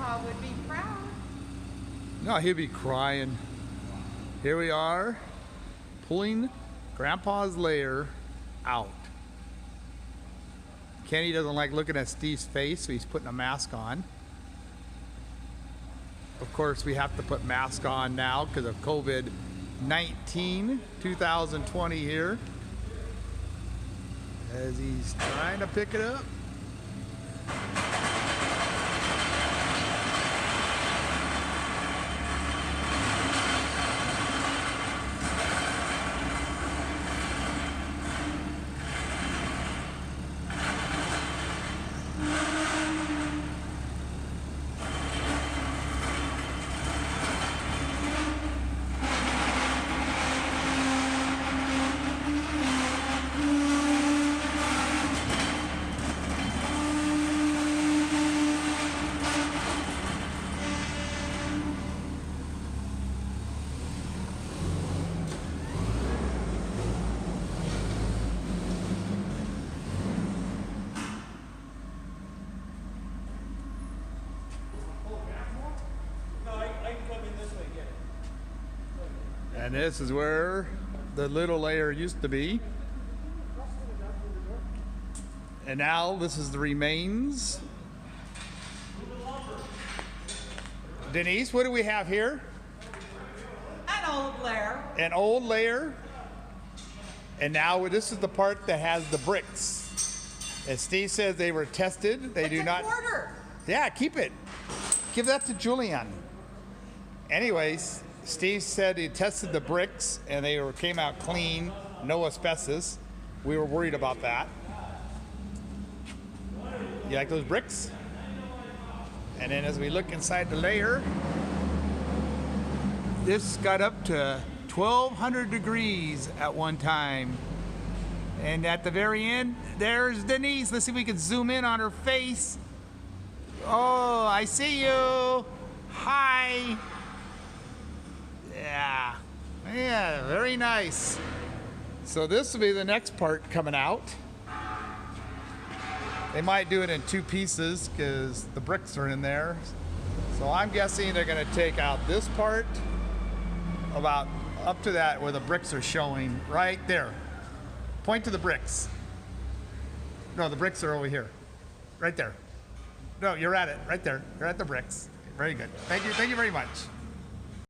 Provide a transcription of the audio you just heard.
Grandpa would be proud. No, he'd be crying. Here we are, pulling Grandpa's Lehr out. Kenny doesn't like looking at Steve's face, so he's putting a mask on. Of course, we have to put mask on now because of COVID-19, 2020 here. As he's trying to pick it up. And this is where the little Lehr used to be. And now this is the remains. Denise, what do we have here? An old Lehr. An old Lehr. And now this is the part that has the bricks. As Steve says, they were tested. They do not. Quarter. Yeah, keep it. Give that to Julian. Anyways, Steve said he tested the bricks and they came out clean, no asbestos. We were worried about that. You like those bricks? And then as we look inside the Lehr, this got up to 1,200 degrees at one time. And at the very end, there's Denise. Let's see if we can zoom in on her face. Oh, I see you. Hi. Yeah, very nice. So this will be the next part coming out. They might do it in two pieces because the bricks are in there. So I'm guessing they're gonna take out this part about up to that where the bricks are showing right there. Point to the bricks. No, the bricks are over here. Right there. No, you're at it, right there. You're at the bricks. Very good. Thank you very much.